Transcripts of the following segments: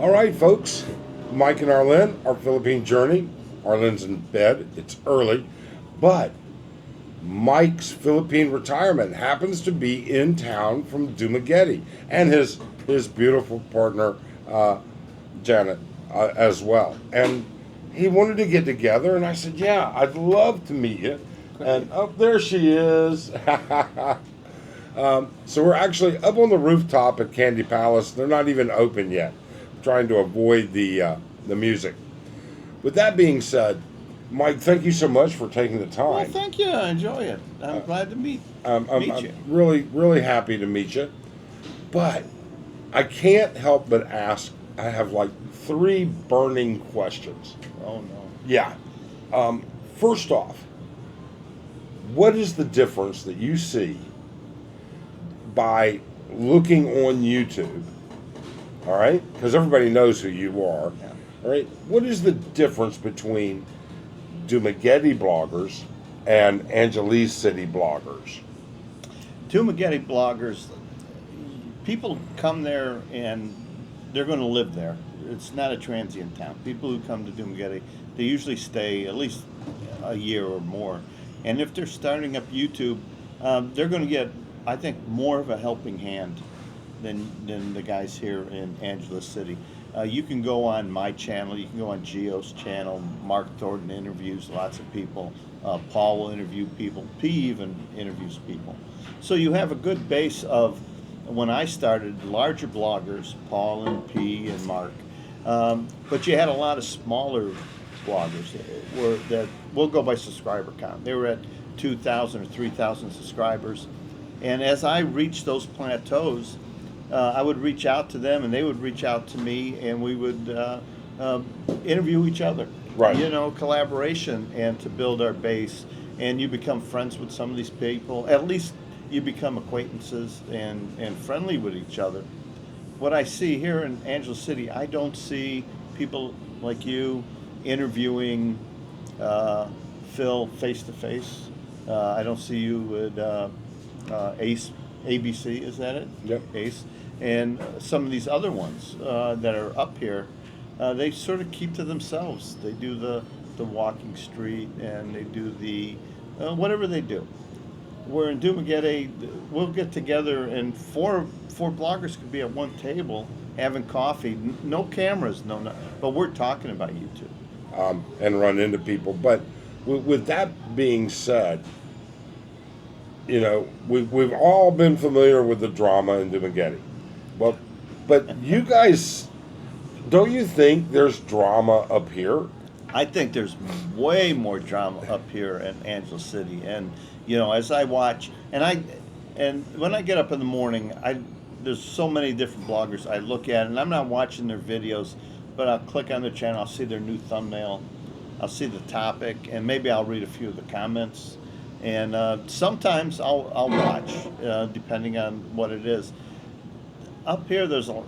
All right, folks. Mike and Arlen, our Philippine journey. Arlen's in bed. It's early, but Mike's Philippine Retirement happens to be in town from Dumaguete, and his beautiful partner Janet as well. And he wanted to get together, and I said, "Yeah, I'd love to meet you." And oh, there she is. So we're actually up on the rooftop at Candy Palace. They're not even open yet. Trying to avoid the music. With that being said, Mike, thank you so much for taking the time. Well, thank you. I enjoy it. I'm glad to meet I'm you. really, really happy to meet you. But I can't help but ask. I have like 3 burning questions. Oh no. Yeah. First off, what is the difference that you see by looking on YouTube? All right, because everybody knows who you are. Yeah. All right, what is the difference between Dumaguete bloggers and Angeles City bloggers? Dumaguete bloggers, people come there and they're going to live there. It's not a transient town. People who come to Dumaguete, they usually stay at least a year or more. And if they're starting up YouTube, they're going to get, I think, more of a helping hand than the guys here in Angeles City. You can go on my channel, you can go on Gio's channel. Mark Thornton interviews lots of people. Paul will interview people. P even interviews people. So you have a good base of, when I started, larger bloggers, Paul and P and Mark. But you had a lot of smaller bloggers that will go by subscriber count. They were at 2,000 or 3,000 subscribers. And as I reached those plateaus, I would reach out to them, and they would reach out to me, and we would interview each other. Right. You know, collaboration, and to build our base. And you become friends with some of these people. At least you become acquaintances and friendly with each other. What I see here in Angeles City, I don't see people like you interviewing Phil face to face. I don't see you with Ace, ABC, is that it? Yep. Ace. And some of these other ones that are up here, they sort of keep to themselves. They do the walking street, and they do the whatever they do. Where in Dumaguete, we'll get together, and four bloggers could be at one table having coffee, no cameras, but we're talking about YouTube. And run into people. But with that being said, you know, we've all been familiar with the drama in Dumaguete. But you guys, don't you think there's drama up here? I think there's way more drama up here in Angeles City. And, you know, as I watch, and when I get up in the morning, there's so many different bloggers I look at, and I'm not watching their videos, but I'll click on their channel, I'll see their new thumbnail, I'll see the topic, and maybe I'll read a few of the comments. And sometimes I'll watch, depending on what it is. Up here, there's a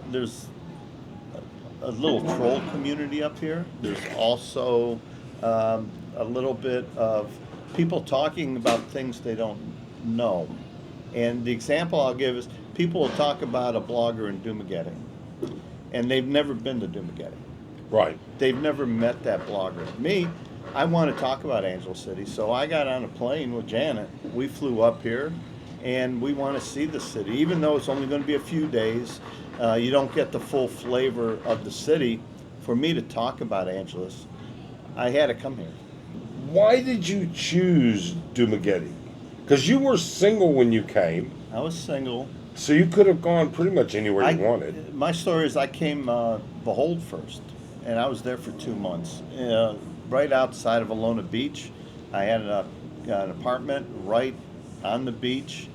little troll community up here. There's also a little bit of people talking about things they don't know. And the example I'll give is, people will talk about a blogger in Dumaguete, and they've never been to Dumaguete. Right. They've never met that blogger. Me, I want to talk about Angeles City, so I got on a plane with Janet. We flew up here, and we want to see the city. Even though it's only going to be a few days, you don't get the full flavor of the city. For me to talk about Angeles, I had to come here. Why did you choose Dumaguete? Because you were single when you came. I was single. So you could have gone pretty much anywhere you wanted. My story is, I came Behold first, and I was there for 2 months. Right outside of Alona Beach. I had an apartment right on the beach,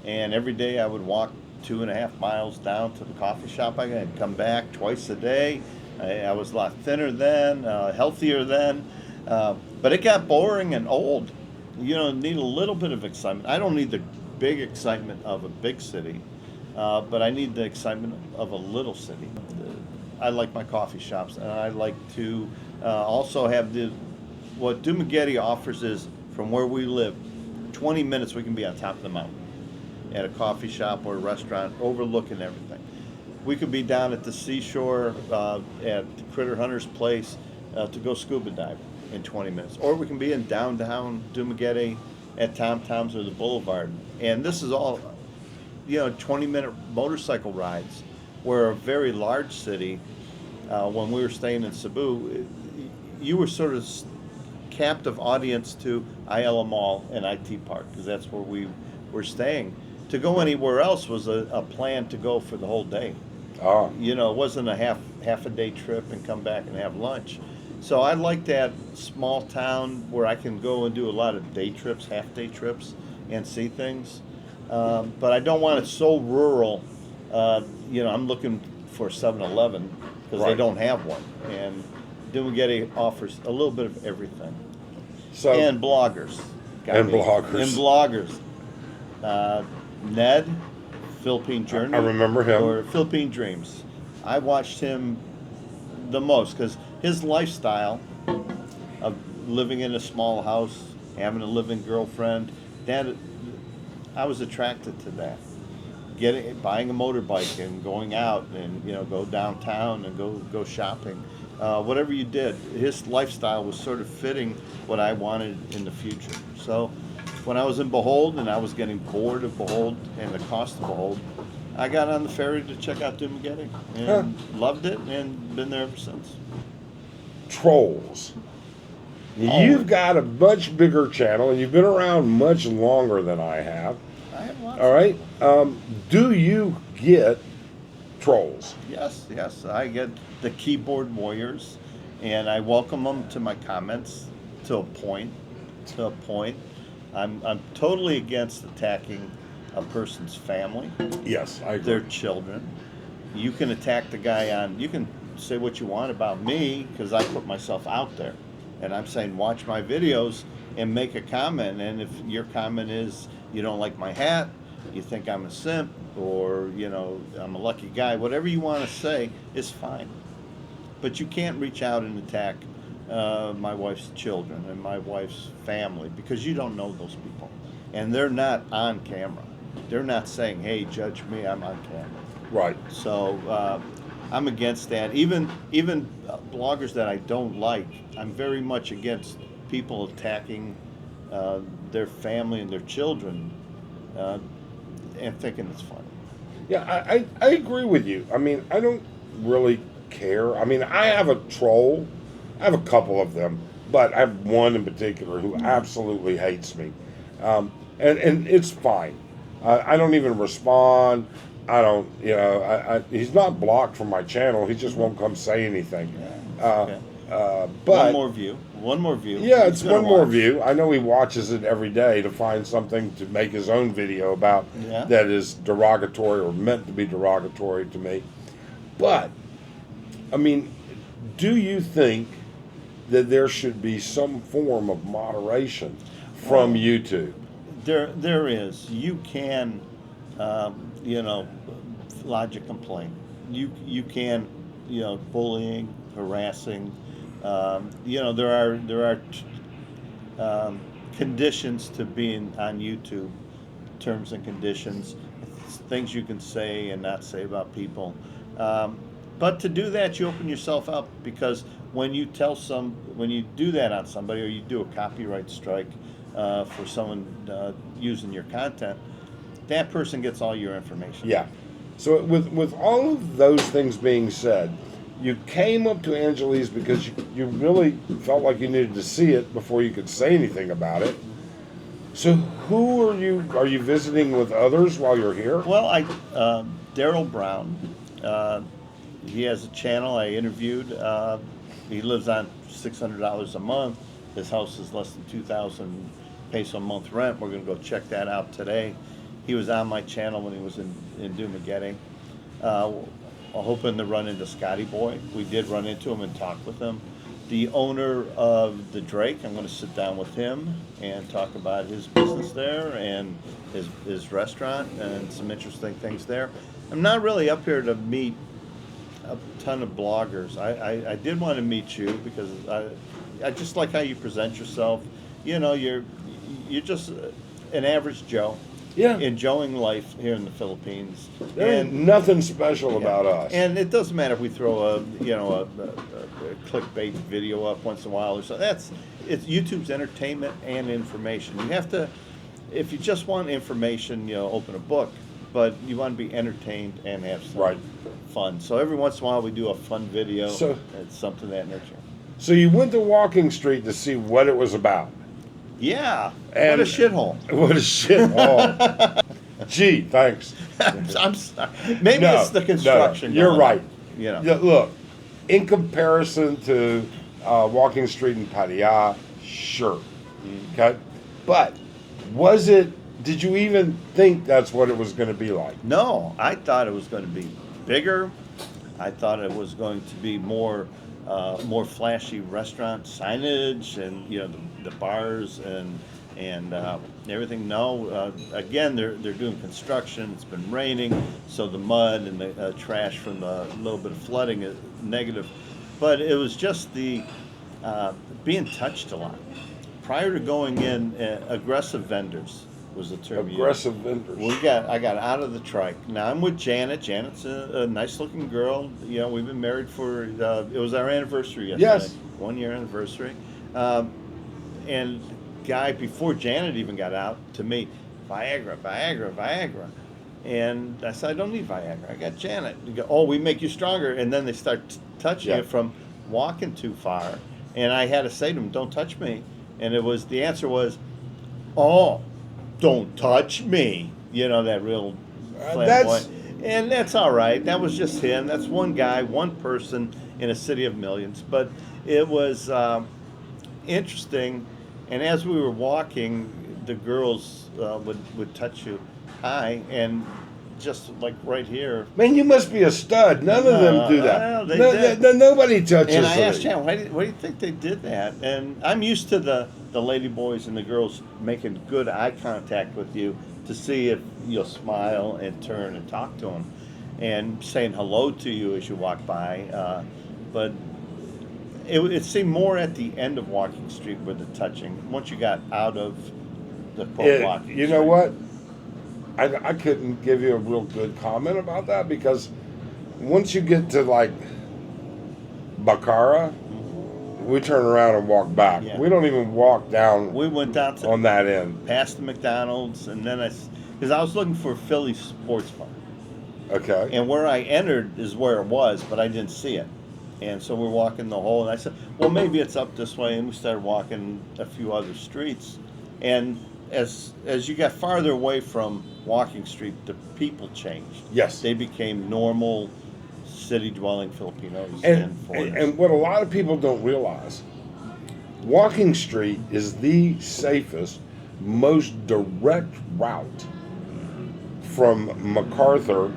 and every day I would walk 2.5 miles down to the coffee shop. I'd come back twice a day. I was a lot thinner then, healthier then, but it got boring and old. You know, need a little bit of excitement. I don't need the big excitement of a big city, but I need the excitement of a little city. I like my coffee shops, and I like to also have what Dumaguete offers is, from where we live, 20 minutes we can be on top of the mountain at a coffee shop or a restaurant overlooking everything. We could be down at the seashore at Critter Hunter's place to go scuba diving in 20 minutes. Or we can be in downtown Dumaguete at Tom Tom's or the Boulevard. And this is all, 20-minute motorcycle rides. Where a very large city, when we were staying in Cebu, you were sort of captive audience to Ayala Mall and IT Park, because that's where we were staying. To go anywhere else was a plan to go for the whole day. Oh, It wasn't a half a day trip and come back and have lunch. So I like that small town where I can go and do a lot of day trips, half day trips, and see things. But I don't want it so rural. I'm looking for 7-Eleven because they Right. don't have one. And Dumaguete offers a little bit of everything. so And bloggers. And bloggers. And bloggers. Ned, Philippine Journey. I remember him. Or Philippine Dreams. I watched him the most because his lifestyle of living in a small house, having a living girlfriend, I was attracted to that. Buying a motorbike and going out and go downtown and go shopping. Whatever you did, his lifestyle was sort of fitting what I wanted in the future. So when I was in Behold and I was getting bored of Behold and the cost of Behold, I got on the ferry to check out Dumaguete and loved it and been there ever since. trolls. You've got a much bigger channel and you've been around much longer than I have. I have lots. All right. Do you get trolls? Yes. I get the keyboard warriors, and I welcome them to my comments to a point. I'm totally against attacking a person's family, Yes, I agree. their children. You can attack the guy you can say what you want about me because I put myself out there. And I'm saying watch my videos and make a comment. And if your comment is you don't like my hat, you think I'm a simp, or I'm a lucky guy, whatever you want to say is fine. But you can't reach out and attack my wife's children and my wife's family because you don't know those people. And they're not on camera. They're not saying, hey, judge me, I'm on camera. Right. So I'm against that. Even bloggers that I don't like, I'm very much against people attacking their family and their children and thinking it's funny. Yeah, I agree with you. I mean, I don't really care. I mean, I have a troll. I have a couple of them, but I have one in particular who absolutely hates me. And it's fine. I don't even respond. I don't, he's not blocked from my channel. He just won't come say anything. Okay. But One more view. yeah, He's it's gonna one more watch. view. I know he watches it every day to find something to make his own video about Yeah. that is derogatory or meant to be derogatory to me. But, I mean, do you think that there should be some form of moderation from YouTube? There is. You can, lodge a complaint. You can, bullying, harassing. There are conditions to being on YouTube, terms and conditions, things you can say and not say about people. But to do that, you open yourself up because when you do that on somebody, or you do a copyright strike for someone using your content, that person gets all your information. Yeah. So with all of those things being said, you came up to Angeles because you really felt like you needed to see it before you could say anything about it. So who are you visiting with others while you're here? Well, Daryl Brown, he has a channel I interviewed. He lives on $600 a month. His house is less than 2,000 peso a month rent. We're going to go check that out today. He was on my channel when he was in Dumaguete. Hoping to run into Scotty Boy. We did run into him and talk with him. The owner of the Drake, I'm going to sit down with him and talk about his business there and his restaurant and some interesting things there. I'm not really up here to meet a ton of bloggers. I did want to meet you because I just like how you present yourself. You're just an average Joe. Yeah. enjoying life here in the Philippines. There ain't nothing special Yeah. about us. And it doesn't matter if we throw a clickbait video up once in a while or so. It's YouTube's entertainment and information. You have to, if you just want information, open a book, but you want to be entertained and have some Right. fun. So every once in a while we do a fun video. So- it's something of that nature. So you went to Walking Street to see what it was about. Yeah. And- what a shithole. What a shit hall. Gee, thanks. I'm sorry. Maybe No, it's the construction. no, you're going right. on, You know. Yeah, look, in comparison to Walking Street in Pattaya, sure. Okay? But did you even think that's what it was going to be like? No, I thought it was going to be bigger. I thought it was going to be more flashy restaurant signage and the bars and everything. No, again they're doing construction. It's been raining, so the mud and the trash from the little bit of flooding is negative. But it was just the being touched a lot. Prior to going in, aggressive vendors was the term used. Aggressive vendors. I got out of the trike. Now I'm with Janet. Janet's a nice looking girl. We've been married for it was our anniversary yesterday. Yes. 1 year anniversary. And guy before Janet even got out to me, Viagra. And I said, I don't need Viagra. I got Janet. You go, oh, we make you stronger. And then they start touching you from walking too far. And I had to say to them, don't touch me. And the answer was, oh, don't touch me. That real flamboyant. And that's all right. That was just him. That's one guy, one person in a city of millions. But it was interesting. And as we were walking, the girls would touch you. Hi. And just like right here. Man, you must be a stud. None of them do that. Well, they did. Nobody touches And I it. asked Jan, why do you think they did that? And I'm used to the lady boys and the girls making good eye contact with you to see if you'll smile and turn and talk to them and saying hello to you as you walk by. But it seemed more at the end of Walking Street with the touching. Once you got out of the Walking Street. You know what? I couldn't give you a real good comment about that because once you get to like Bacara, we turn around and walk back. Yeah. We don't even walk down We went down to on that end. past the McDonald's, and then because I was looking for Philly Sports Bar. Okay. And where I entered is where it was, but I didn't see it. And so we're walking the whole, and I said, well, maybe it's up this way. And we started walking a few other streets. And as you got farther away from Walking Street, the people changed. Yes. They became normal city-dwelling Filipinos And foreigners. what a lot of people don't realize, Walking Street is the safest, most direct route from MacArthur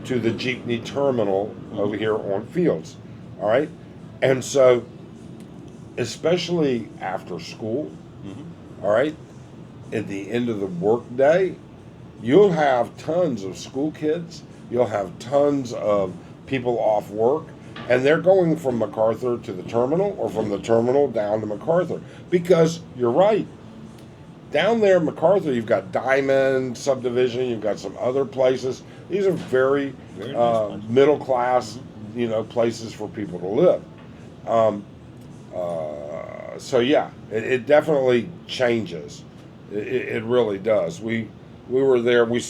to the Jeepney terminal over here on Fields. All right? And so, especially after school, all right, at the end of the workday, you'll have tons of school kids, you'll have tons of people off work, and they're going from MacArthur to the terminal or from the terminal down to MacArthur. Because you're right. Down there in MacArthur, you've got Diamond subdivision, you've got some other places. These are very Very nice places. middle class, places for people to live. So yeah, it definitely changes. It really does. We were there. We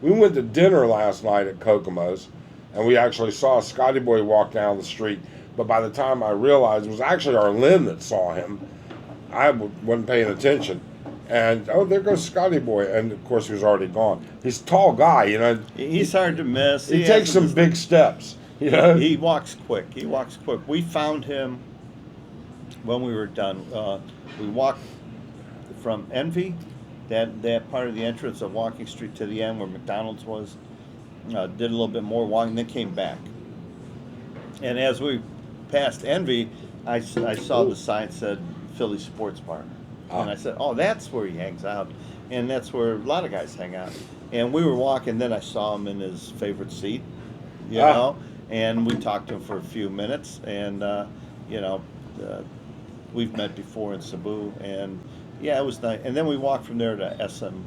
went to dinner last night at Kokomo's, and we actually saw Scotty Boy walk down the street. But by the time I realized it was actually our Lynn that saw him, I wasn't paying attention. And there goes Scotty Boy, and of course he was already gone. He's a tall guy, He's hard to miss. He takes some big steps, He walks quick. We found him when we were done. We walked from Envy, that part of the entrance of Walking Street to the end where McDonald's was. Did a little bit more walking, then came back. And as we passed Envy, I saw the sign said Philly Sports Bar. And I said, oh, that's where he hangs out. And that's where a lot of guys hang out. And we were walking, then I saw him in his favorite seat, and we talked to him for a few minutes. And, we've met before in Cebu. And, yeah, it was nice. And then we walked from there to SM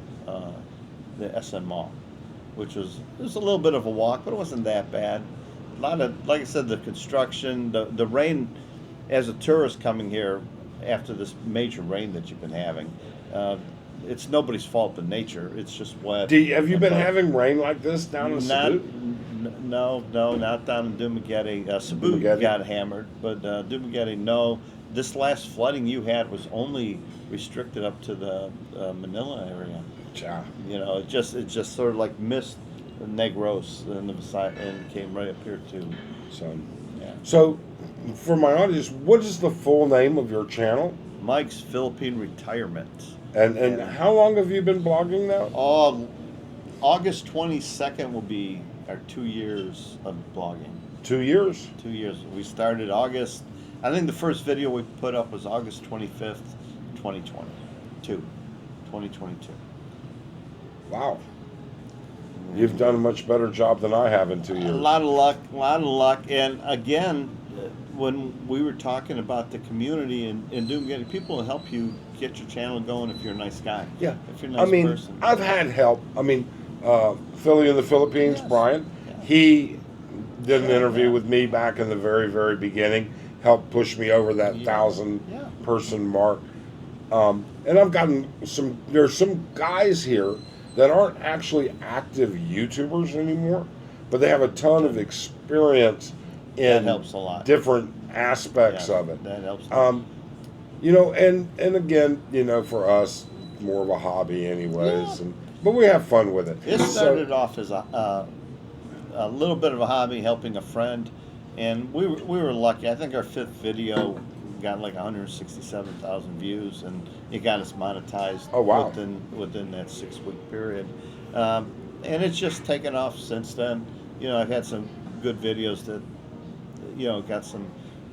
the SN Mall, which was it was a little bit of a walk, but it wasn't that bad. A lot of, like I said, the construction, the rain. As a tourist coming here after this major rain that you've been having, it's nobody's fault but nature. It's just wet. Have you been having rain like this down in Cebu? No, not down in Dumaguete. Cebu Dumaguete? got hammered, but Dumaguete, no. This last flooding you had was only restricted up to the Manila area. Yeah. You know, it just sort of like missed Negros and the side and came right up here too. So, Yeah. so for my audience, what is the full name of your channel? Mike's Philippine Retirement. And Yeah. how long have you been blogging now? August 22nd will be our 2 years of blogging. 2 years? 2 years. We started August. I think the first video we put up was August 25th, 2022. 2022. Wow. You've done a much better job than I have in 2 years. A lot of luck. And again, when we were talking about the community and Dumaguete, people will help you get your channel going if you're a nice guy. Yeah. If you're a nice person. I've had help. Philly in the Philippines, Yes. Brian, Yeah. he did an interview with me back in the very, very beginning, helped push me over that Yeah. 1,000 Yeah. person mark. And I've gotten there's some guys here that aren't actually active YouTubers anymore, but they have a ton of experience That in helps a lot. different aspects Yeah, of it. That helps. A lot. And again, for us, more of a hobby anyways, Yeah. but we have fun with it. It started off as a little bit of a hobby, helping a friend, and we were lucky. I think our 5th video got like 167,000 views, and it got us monetized. Oh, wow. Within that 6-week period, and it's just taken off since then. I've had some good videos that got some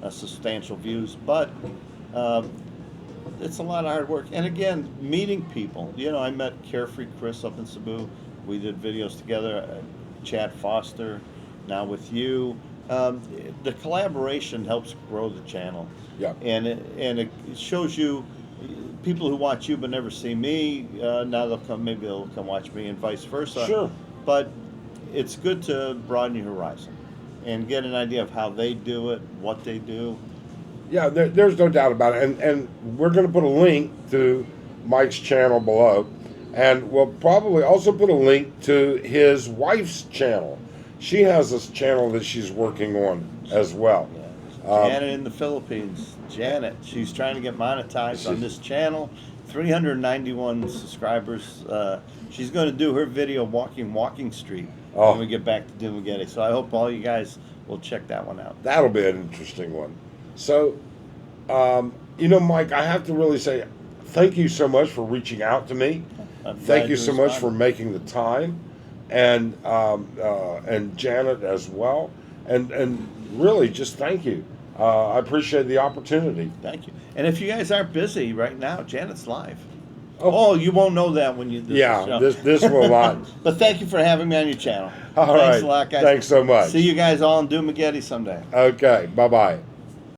substantial views, but it's a lot of hard work. And again, meeting people. I met Carefree Chris up in Cebu. We did videos together. Chad Foster, now with you. The collaboration helps grow the channel. Yeah. And it shows you people who watch you but never see me. Now maybe they'll come watch me, and vice versa. Sure. But it's good to broaden your horizon and get an idea of how they do it, what they do. Yeah, there's no doubt about it. And we're going to put a link to Mike's channel below. And we'll probably also put a link to his wife's channel. She has this channel that she's working on as well. Yeah. Janet in the Philippines. Janet, she's trying to get monetized on this channel. 391 subscribers. She's going to do her video walking street when we get back to Dumaguete. So I hope all you guys will check that one out. That'll be an interesting one. So, Mike, I have to really say thank you so much for reaching out to me. Thank you so much for making the time, and Janet as well, and really just thank you. I appreciate the opportunity. Thank you. And if you guys aren't busy right now, Janet's live. Oh, you won't know that when you. This will not. But thank you for having me on your channel. All Thanks right. a lot, guys. Thanks so much. See you guys all in Dumaguete someday. Okay. Bye-bye.